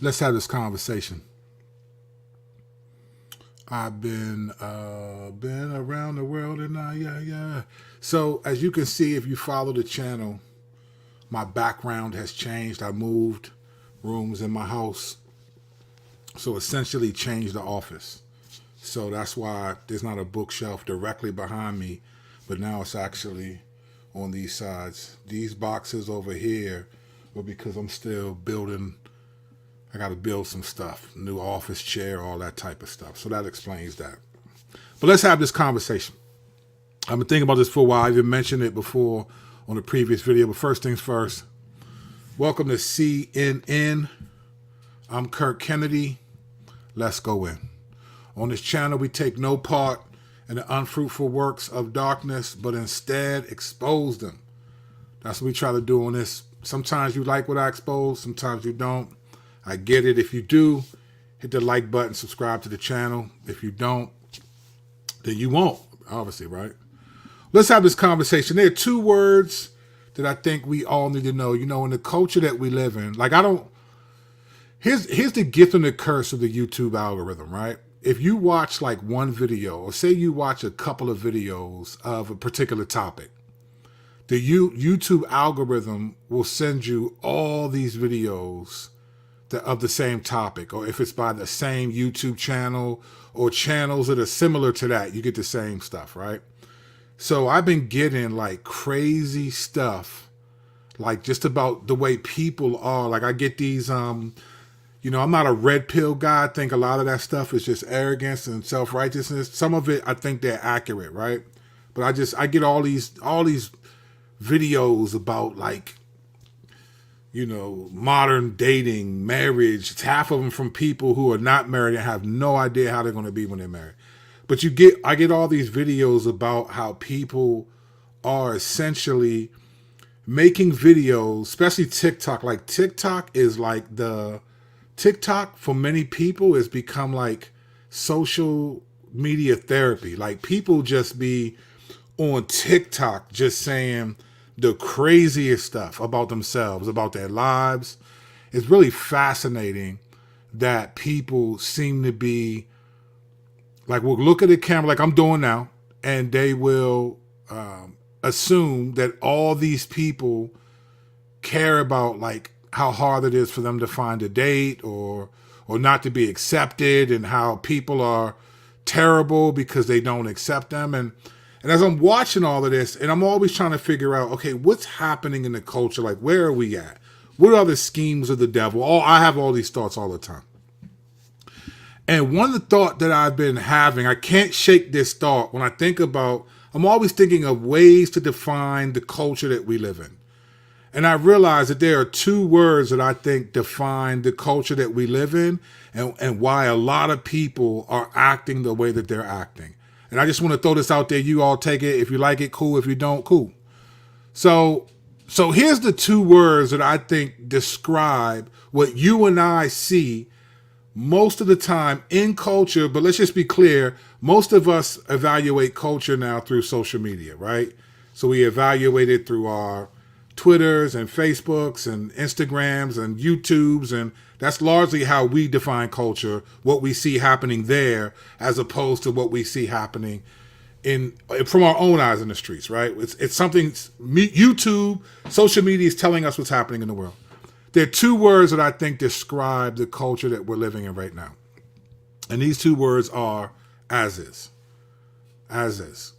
Let's have this conversation. I've been around the world and yeah. So as you can see, if you follow the channel, my background has changed. I moved rooms in my house, so essentially changed the office. So that's why there's not a bookshelf directly behind me, but now it's actually on these sides. These boxes over here were because I'm still building. I got to build some stuff, new office chair, all that type of stuff. So that explains that. But let's have this conversation. I've been thinking about this for a while. I even mentioned it before on the previous video. But first things first, welcome to CNN. I'm Kirk Kennedy. Let's go in. On this channel, we take no part in the unfruitful works of darkness, but instead expose them. That's what we try to do on this. Sometimes you like what I expose, sometimes you don't. I get it. If you do, hit the like button, subscribe to the channel. If you don't, then you won't, obviously, right? Let's have this conversation. There are two words that I think we all need to know. You know, in the culture that we live in, like here's the gift and the curse of the YouTube algorithm, right? If you watch like one video, or say you watch a couple of videos of a particular topic, the YouTube algorithm will send you all these videos of the same topic, or if it's by the same YouTube channel or channels that are similar to that, you get the same stuff, right? So I've been getting like crazy stuff, like just about the way people are. Like I get these, I'm not a red pill guy. I think a lot of that stuff is just arrogance and self-righteousness. Some of it, I think they're accurate, right? But I get all these videos about like, modern dating, marriage. It's half of them from people who are not married and have no idea how they're going to be when they're married. But I get all these videos about how people are essentially making videos, especially TikTok. Like TikTok for many people has become like social media therapy. Like people just be on TikTok just saying the craziest stuff about themselves, about their lives. It's really fascinating that people seem to be like, will look at the camera like I'm doing now, and they will assume that all these people care about like how hard it is for them to find a date or not to be accepted, and how people are terrible because they don't accept them. And as I'm watching all of this, and I'm always trying to figure out, okay, what's happening in the culture? Like, where are we at? What are the schemes of the devil? I have all these thoughts all the time. And one of the thought that I've been having, I can't shake this thought when I think about, I'm always thinking of ways to define the culture that we live in. And I realize that there are two words that I think define the culture that we live in, and why a lot of people are acting the way that they're acting. And I just want to throw this out there. You all take it. If you like it, cool. If you don't, cool. So here's the two words that I think describe what you and I see most of the time in culture. But let's just be clear. Most of us evaluate culture now through social media, right? So we evaluate it through our Twitters and Facebooks and Instagrams and YouTubes, and that's largely how we define culture, what we see happening there as opposed to what we see happening from our own eyes in the streets, right? It's something, YouTube, social media is telling us what's happening in the world. There are two words that I think describe the culture that we're living in right now. And these two words are Asis. Asis.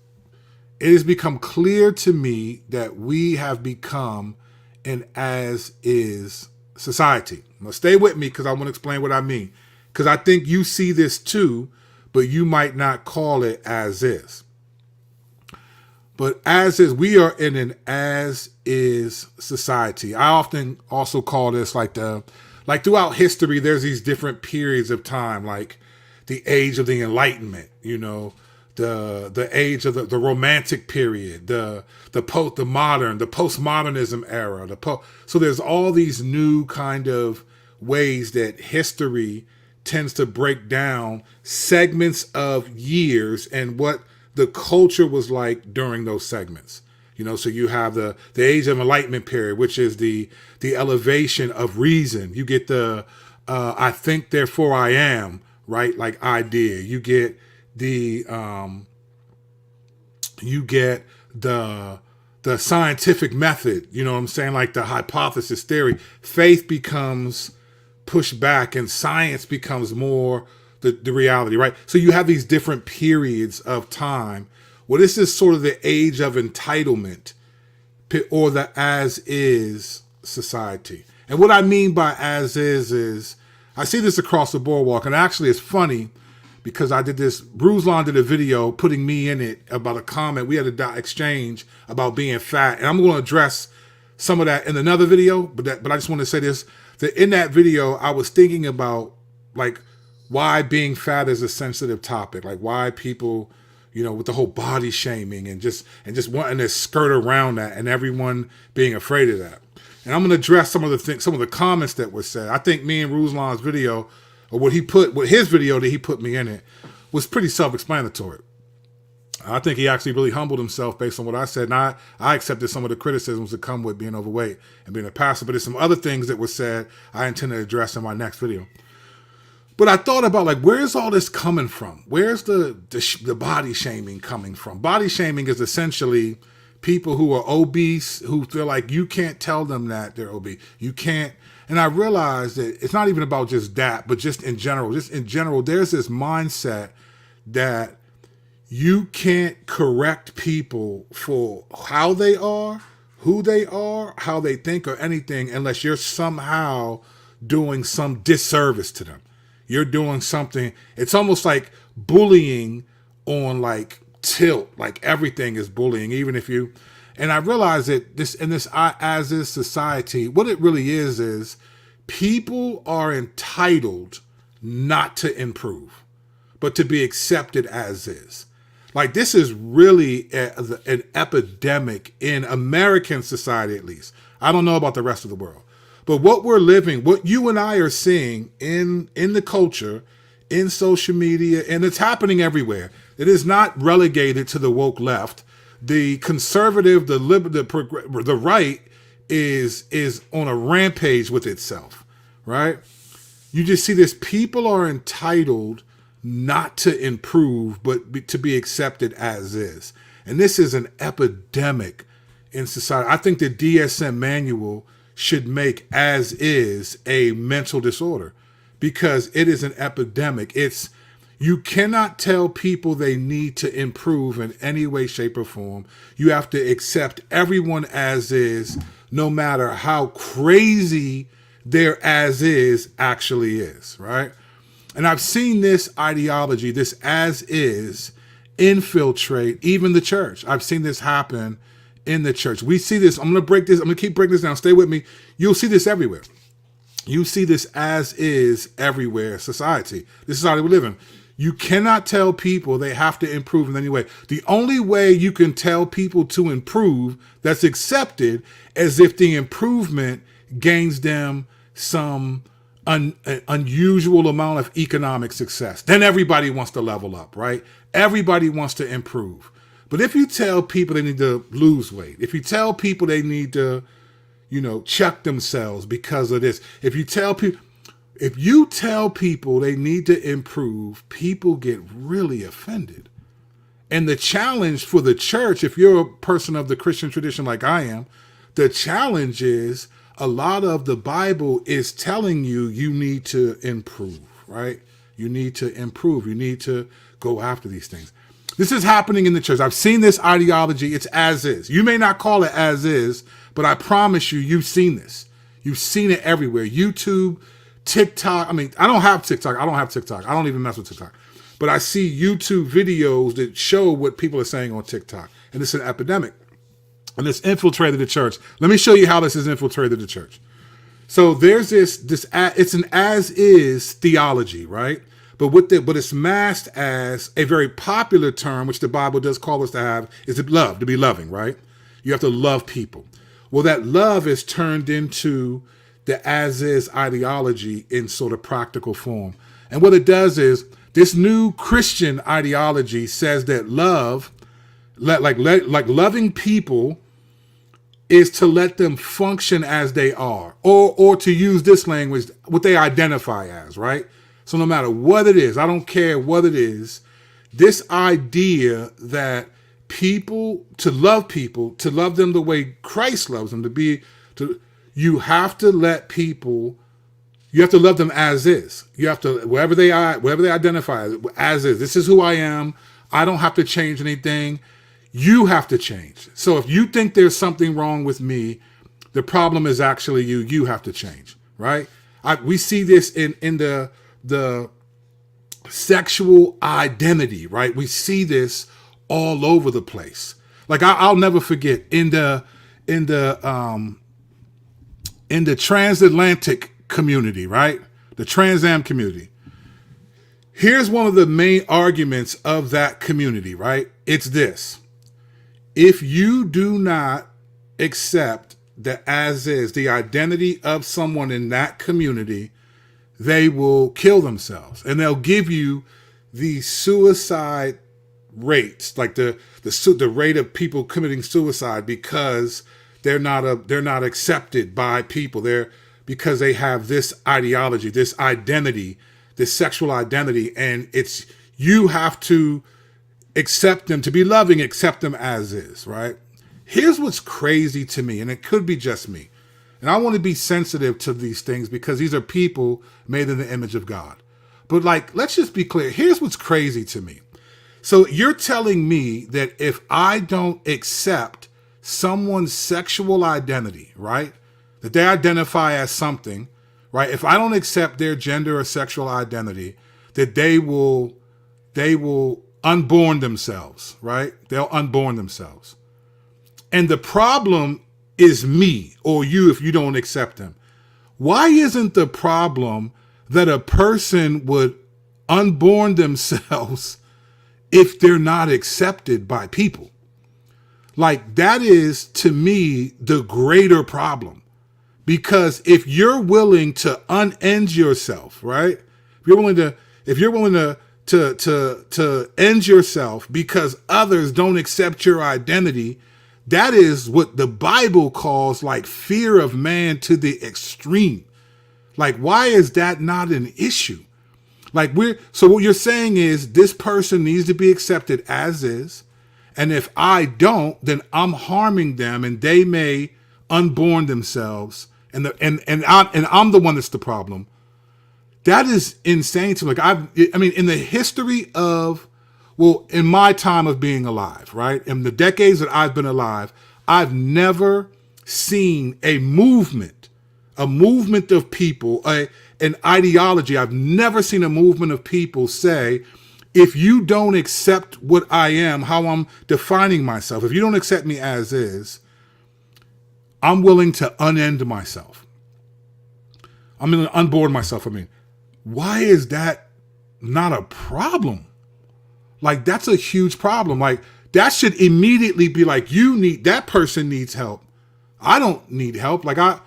It has become clear to me that we have become an as-is society. Now stay with me because I want to explain what I mean. Because I think you see this too, but you might not call it as-is. But as-is, we are in an as-is society. I often also call this like throughout history, there's these different periods of time, like the age of the Enlightenment, the age of the Romantic period, the postmodernism era, so there's all these new kind of ways that history tends to break down segments of years and what the culture was like during those segments. So you have the age of enlightenment period, which is the elevation of reason. You get the I think therefore I am, right? Like idea. You get the scientific method, you know what I'm saying? Like the hypothesis theory. Faith becomes pushed back and science becomes more the reality, right? So you have these different periods of time. Well, this is sort of the age of entitlement or the as is society. And what I mean by as is I see this across the boardwalk, and actually it's funny because I did this. Ruslan did a video putting me in it about a comment. We had a exchange about being fat, and I'm going to address some of that in another video. But I just want to say this: that in that video, I was thinking about like why being fat is a sensitive topic, like why people, you know, with the whole body shaming and just wanting to skirt around that, and everyone being afraid of that. And I'm going to address some of the comments that were said. I think me and Ruslan's video, or what his video that he put me in it, was pretty self-explanatory. I think he actually really humbled himself based on what I said. And I accepted some of the criticisms that come with being overweight and being a pastor. But there's some other things that were said I intend to address in my next video. But I thought about, like, where's all this coming from? Where's the body shaming coming from? Body shaming is essentially people who are obese, who feel like you can't tell them that they're obese. You can't. And I realized that it's not even about just that, but just in general, there's this mindset that you can't correct people for how they are, who they are, how they think, or anything unless you're somehow doing some disservice to them. You're doing something. It's almost like bullying on like tilt, like everything is bullying, even if you. And I realize that this as is society, what it really is people are entitled not to improve, but to be accepted as is. Like, this is really an epidemic in American society, at least. I don't know about the rest of the world. But what you and I are seeing in the culture, in social media, and it's happening everywhere. It is not relegated to the woke left. The conservative, the right is on a rampage with itself, right? You just see this. People are entitled not to improve, but to be accepted as is. And this is an epidemic in society. I think the DSM manual should make as is a mental disorder because it is an epidemic. You cannot tell people they need to improve in any way, shape, or form. You have to accept everyone as is, no matter how crazy their as is actually is, right? And I've seen this ideology, this as is, infiltrate even the church. I've seen this happen in the church. We see this. I'm going to keep breaking this down. Stay with me. You'll see this everywhere. You see this as is everywhere. Society. This is how we live in. You cannot tell people they have to improve in any way. The only way you can tell people to improve that's accepted is if the improvement gains them some unusual amount of economic success. Then everybody wants to level up, right? Everybody wants to improve. But if you tell people they need to lose weight, if you tell people they need to, check themselves because of this, if you tell people they need to improve, people get really offended. And the challenge for the church, if you're a person of the Christian tradition like I am, the challenge is a lot of the Bible is telling you need to improve, right? You need to improve. You need to go after these things. This is happening in the church. I've seen this ideology. It's as is. You may not call it as is, but I promise you've seen this. You've seen it everywhere. YouTube, TikTok. I mean, I don't have TikTok. I don't even mess with TikTok. But I see YouTube videos that show what people are saying on TikTok. And it's an epidemic. And it's infiltrated the church. Let me show you how this has infiltrated the church. So there's this it's an as is theology, right? But it's masked as a very popular term, which the Bible does call us to have, is to be loving, right? You have to love people. Well, that love is turned into the as is ideology in sort of practical form. And what it does is this new Christian ideology says that love, like loving people, is to let them function as they are, or to use this language, what they identify as, right? So no matter what it is, I don't care what it is, this idea that to love them the way Christ loves them, you have to let people, you have to love them as is. You have to, wherever they identify as is. This is who I am. I don't have to change anything. You have to change. So if you think there's something wrong with me, the problem is actually you. You have to change, right? We see this in the sexual identity, right? We see this all over the place. Like I'll never forget in the transatlantic community, right? The Trans Am community. Here's one of the main arguments of that community, right? It's this. If you do not accept the as is, the identity of someone in that community, they will kill themselves. And they'll give you the suicide rates, like the rate of people committing suicide because they're not accepted by people. Because they have this ideology, this identity, this sexual identity, and you have to accept them, to be loving, accept them as is, right? Here's what's crazy to me, and it could be just me. And I want to be sensitive to these things because these are people made in the image of God. But let's just be clear. Here's what's crazy to me. So you're telling me that if I don't accept someone's sexual identity, right? That they identify as something, right? If I don't accept their gender or sexual identity, that they will unborn themselves, right? They'll unborn themselves. And the problem is me or you if you don't accept them. Why isn't the problem that a person would unborn themselves if they're not accepted by people? That is, to me, the greater problem. Because if you're willing to unend yourself, right? If you're willing to end yourself because others don't accept your identity, that is what the Bible calls fear of man to the extreme. Why is that not an issue? So what you're saying is this person needs to be accepted as is. And if I don't, then I'm harming them and they may unborn themselves. And I'm the one that's the problem. That is insane to me. In the history of, in my time of being alive, right? In the decades that I've been alive, I've never seen a movement of people, an ideology. I've never seen a movement of people say, if you don't accept what I am, how I'm defining myself, if you don't accept me as is, I'm willing to unend myself. I'm going to unboard myself. Why is that not a problem? That's a huge problem. That should immediately be that person needs help. I don't need help. I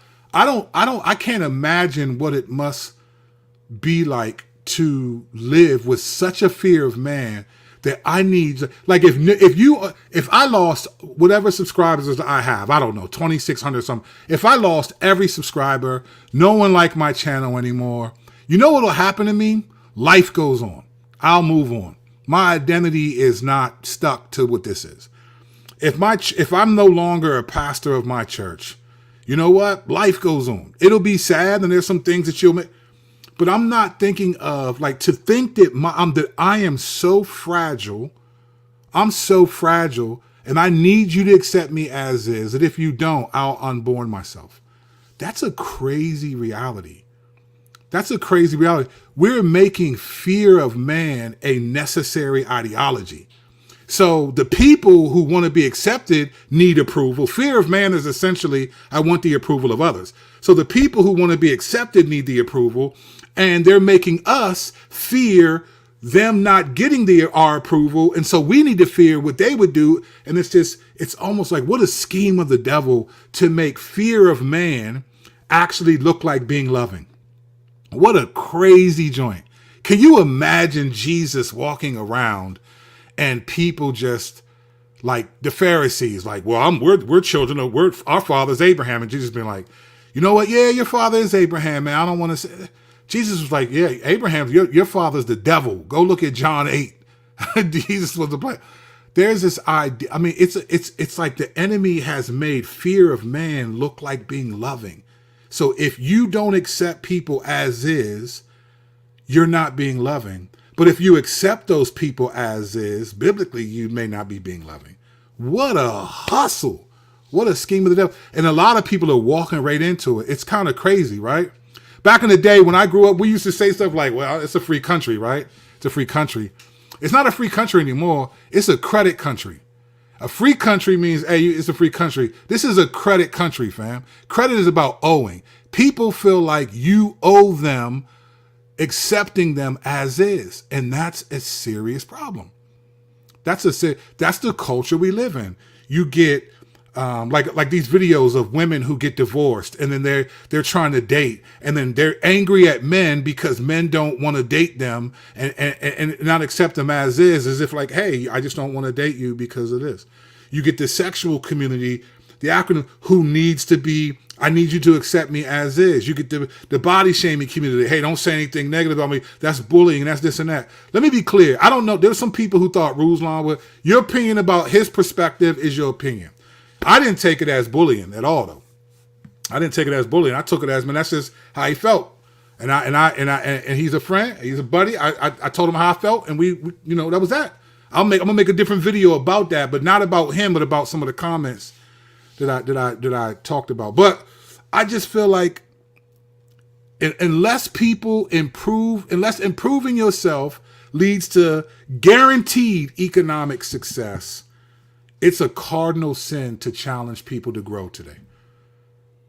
can't imagine what it must be like to live with such a fear of man that I need, if I lost whatever subscribers I have, I don't know, 2,600 something. If I lost every subscriber, no one liked my channel anymore, you know what'll happen to me? Life goes on. I'll move on. My identity is not stuck to what this is. If I'm no longer a pastor of my church, you know what? Life goes on. It'll be sad, and there's some things that you'll make. But I'm not thinking of to think that I am so fragile. I'm so fragile, and I need you to accept me as is. That if you don't, I'll unborn myself. That's a crazy reality. That's a crazy reality. We're making fear of man a necessary ideology. So the people who want to be accepted need approval. Fear of man is essentially, I want the approval of others. So the people who want to be accepted need the approval, and they're making us fear them not getting our approval. And so we need to fear what they would do. And it's almost like, what a scheme of the devil to make fear of man actually look like being loving. What a crazy joint. Can you imagine Jesus walking around and people just Like the Pharisees, like, well, we're children of our father's Abraham, and Jesus being like, you know what? Yeah, your father is Abraham, man. I don't want to say. Jesus was like, yeah, Abraham, your father's the devil. Go look at John 8. Jesus was the player. There's this idea. I mean, it's like the enemy has made fear of man look like being loving. So if you don't accept people as is, you're not being loving. But if you accept those people as is, biblically, you may not be being loving. What a hustle. What a scheme of the devil. And a lot of people are walking right into it. It's kind of crazy, right? Back in the day when I grew up, we used to say stuff like, well, it's a free country, right? It's a free country. It's not a free country anymore. It's a credit country. A free country means, hey, it's a free country. This is a credit country, fam. Credit is about owing. People feel like you owe them accepting them as is. And that's a serious problem. That's the culture we live in. You get like these videos of women who get divorced and then they're trying to date and then they're angry at men because men don't want to date them and not accept them as is, as if like, hey, I just don't want to date you because of this. You get the sexual community, the acronym, who needs to be, I need you to accept me as is. You get the body shaming community. Hey, don't say anything negative about me. That's bullying. That's this and that. Let me be clear. I don't know. There's some people who thought Ruslan would. Your opinion about his perspective is your opinion. I didn't take it as bullying at all, though. I didn't take it as bullying. I took it as, man, that's just how he felt. And he's a friend. He's a buddy. I told him how I felt, and we that was that. I'm gonna make a different video about that, but not about him, but about some of the comments that I talked about. But I just feel like unless people improve, unless improving yourself leads to guaranteed economic success, it's a cardinal sin to challenge people to grow today.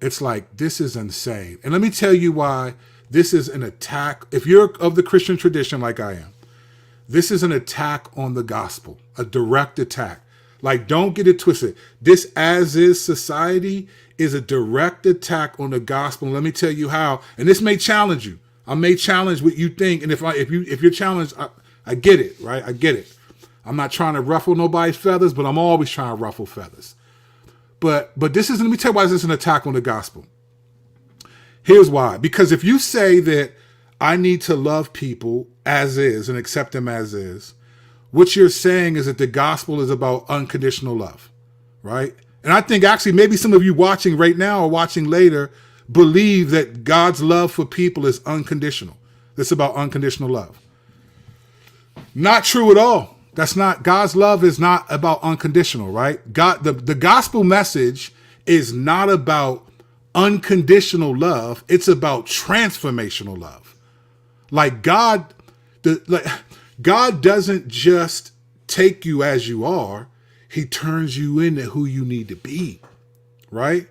It's like, this is insane. And let me tell you why this is an attack. If you're of the Christian tradition like I am, this is an attack on the gospel, a direct attack. Like, don't get it twisted. This as is society is a direct attack on the gospel. And let me tell you how. And this may challenge you. I may challenge what you think. And if you're challenged, I get it, right? I get it. I'm not trying to ruffle nobody's feathers, but I'm always trying to ruffle feathers. But this is, let me tell you why this is an attack on the gospel. Here's why. Because if you say that I need to love people as is and accept them as is, what you're saying is that the gospel is about unconditional love, right? And I think actually maybe some of you watching right now or watching later believe that God's love for people is unconditional. It's about unconditional love. Not true at all. That's not, God's love is not about unconditional, right? God, the gospel message is not about unconditional love. It's about transformational love. Like God doesn't just take you as you are. He turns you into who you need to be, right?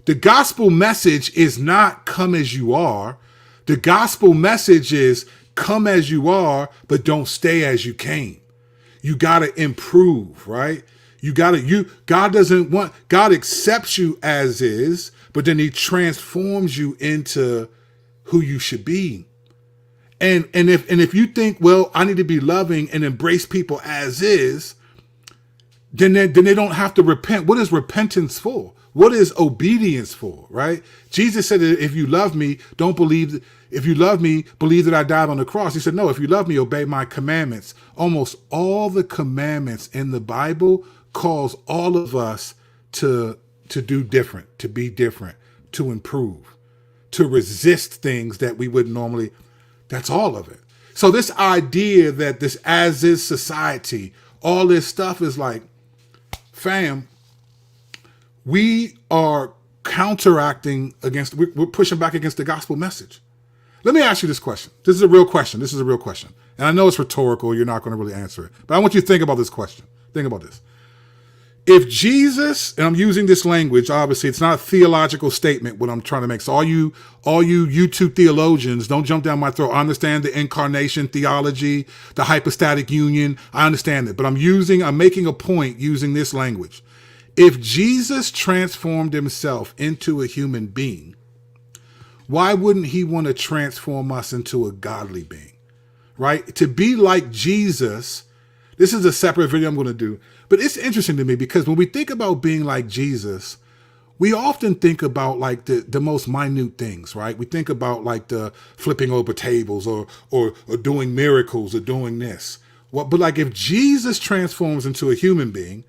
The gospel message is not come as you are. The gospel message is come as you are, but don't stay as you came. You got to improve, right? God accepts you as is, but then he transforms you into who you should be. And if you think, well, I need to be loving and embrace people as is, then they don't have to repent. What is repentance for? What is obedience for, right? Jesus said that if you love me, believe that I died on the cross. He said, no, if you love me, obey my commandments. Almost all the commandments in the Bible calls all of us to do different, to be different, to improve, to resist things that we wouldn't normally. That's all of it. So this idea that this as is society, all this stuff is like, fam, we are counteracting against, we're pushing back against the gospel message. Let me ask you this question. This is a real question. And I know it's rhetorical. You're not going to really answer it. But I want you to think about this question. Think about this. If Jesus, and I'm using this language, obviously it's not a theological statement what I'm trying to make. So all you YouTube theologians, don't jump down my throat. I understand the incarnation theology, the hypostatic union. I understand it. But I'm making a point using this language. If Jesus transformed himself into a human being, why wouldn't he want to transform us into a godly being, right? To be like Jesus, this is a separate video I'm going to do, But it's interesting to me because when we think about being like Jesus, we often think about like the most minute things, right? We think about like the flipping over tables or doing miracles or doing this. But like if Jesus transforms into a human being,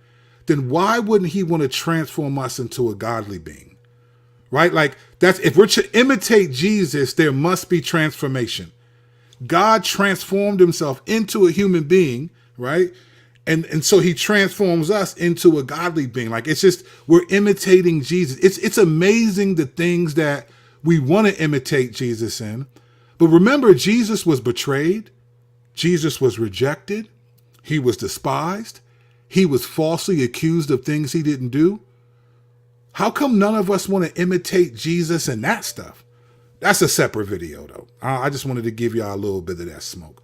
then why wouldn't he want to transform us into a godly being? Right? Like that's if we're to imitate Jesus, there must be transformation. God transformed himself into a human being, right? And so he transforms us into a godly being. Like it's just we're imitating Jesus. It's amazing the things that we want to imitate Jesus in. But remember, Jesus was betrayed, Jesus was rejected, he was despised, he was falsely accused of things he didn't do. How come none of us want to imitate Jesus in that stuff? That's a separate video, though. I just wanted to give y'all a little bit of that smoke.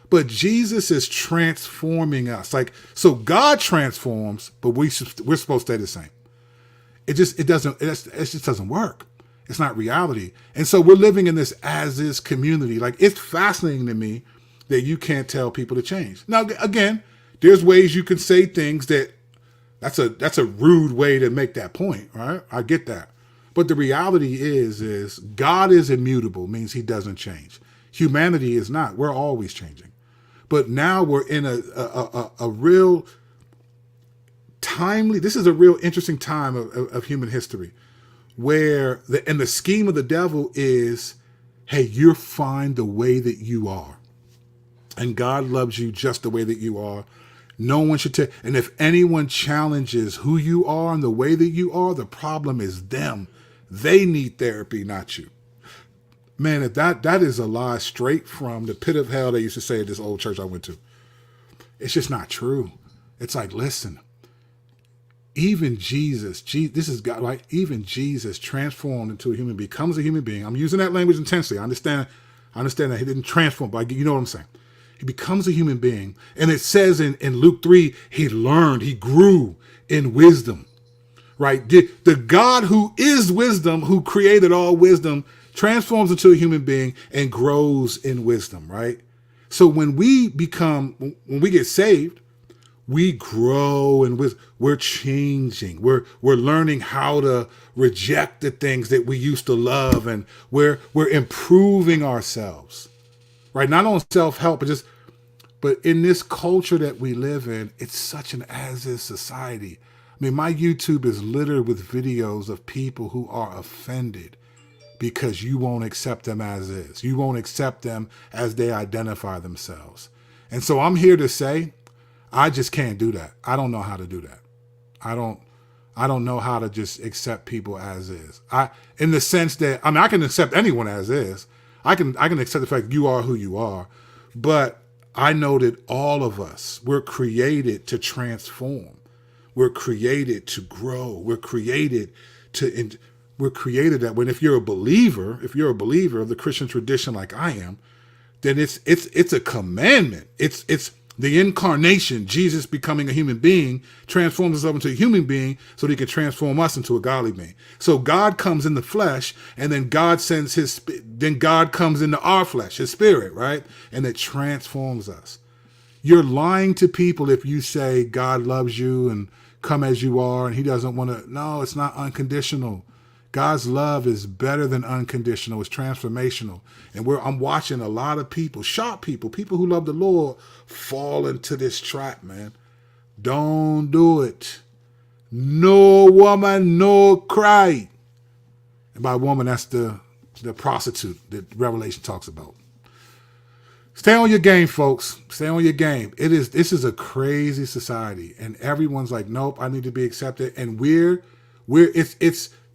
But Jesus is transforming us. Like, so God transforms, but we're supposed to stay the same. It just doesn't work. It's not reality. And so we're living in this as is community. Like, it's fascinating to me that you can't tell people to change. Now, again, there's ways you can say things that's a rude way to make that point, right? I get that. But the reality is God is immutable, means he doesn't change. Humanity is not. We're always changing. But now we're in a real timely, this is a real interesting time of human history where the scheme of the devil is, hey, you're fine the way that you are. And God loves you just the way that you are. No one should take, and if anyone challenges who you are and the way that you are, the problem is them. They need therapy, not you. Man, if that is a lie straight from the pit of hell they used to say at this old church I went to. It's just not true. It's like, listen, even Jesus, this is God, right? Even Jesus transformed into a human, becomes a human being. I'm using that language intensely. I understand that he didn't transform, but you know what I'm saying. He becomes a human being. And it says in Luke 3, he learned, he grew in wisdom, right? The God who is wisdom, who created all wisdom, transforms into a human being and grows in wisdom, right? So when we get saved, we grow in wisdom. We're changing. We're learning how to reject the things that we used to love, and we're improving ourselves, right? Not on self-help, but in this culture that we live in, it's such an as-is society. I mean, my YouTube is littered with videos of people who are offended because you won't accept them as is. You won't accept them as they identify themselves. And so I'm here to say, I just can't do that. I don't know how to do that. I don't know how to just accept people as is. In the sense that, I mean, I can accept anyone as is. I can accept the fact you are who you are, but I know that all of us, we're created to transform. We're created to grow. We're created that when if you're a believer of the Christian tradition like I am, then it's a commandment. It's the incarnation, Jesus becoming a human being, transforms himself into a human being so that he can transform us into a godly being. So God comes in the flesh, and then God comes into our flesh, his spirit, right? And it transforms us. You're lying to people if you say God loves you and come as you are and he doesn't want to. No, it's not unconditional. God's love is better than unconditional. It's transformational. And I'm watching a lot of people, sharp people who love the Lord, fall into this trap, man. Don't do it. No woman, no cry. And by woman, that's the prostitute that Revelation talks about. Stay on your game, folks. Stay on your game. This is a crazy society, and everyone's like, nope, I need to be accepted. And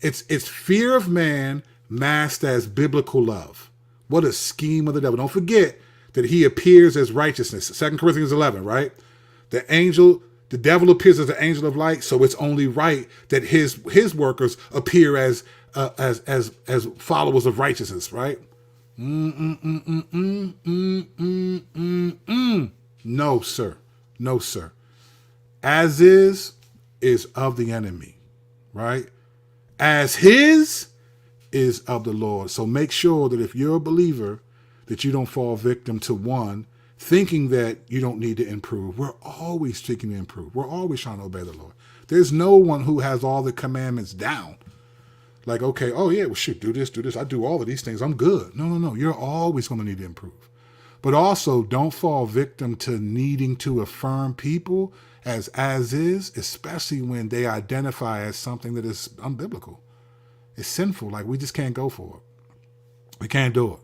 it's fear of man masked as biblical love. What a scheme of the devil. Don't forget that he appears as righteousness. 2 Corinthians 11, right? The devil appears as the angel of light, so it's only right that his workers appear as followers of righteousness, right? No, sir. No, sir. As is of the enemy, right? As his is of the Lord. So make sure that if you're a believer, that you don't fall victim to one thinking that you don't need to improve. We're always seeking to improve. We're always trying to obey the Lord. There's no one who has all the commandments down. Like, okay, oh yeah, well shoot, do this. I do all of these things. I'm good. No. You're always going to need to improve. But also don't fall victim to needing to affirm people as is, especially when they identify as something that is unbiblical. It's sinful. Like, we just can't go for it. We can't do it.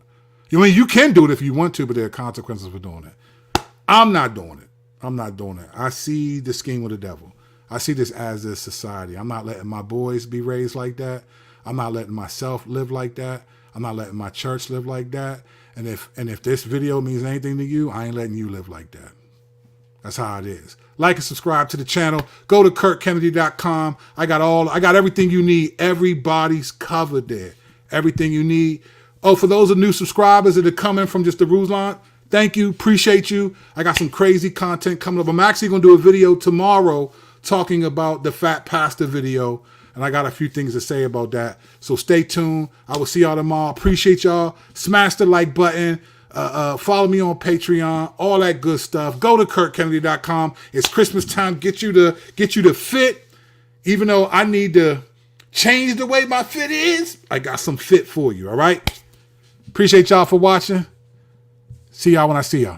I mean, you can do it if you want to, but there are consequences for doing it. I'm not doing it. I see the scheme of the devil. I see this as a society. I'm not letting my boys be raised like that. I'm not letting myself live like that. I'm not letting my church live like that. And if this video means anything to you, I ain't letting you live like that. That's how it is. Like and subscribe to the channel. Go to KurtKennedy.com. I got everything you need. Everybody's covered there. Everything you need. Oh, for those of new subscribers that are coming from just the Ruslan, thank you. Appreciate you. I got some crazy content coming up. I'm actually going to do a video tomorrow talking about the Fat Pastor video. And I got a few things to say about that. So stay tuned. I will see y'all tomorrow. Appreciate y'all. Smash the like button. Follow me on Patreon. All that good stuff. Go to KurtKennedy.com. It's Christmas time. Get you to fit. Even though I need to change the way my fit is, I got some fit for you. All right. Appreciate y'all for watching. See y'all when I see y'all.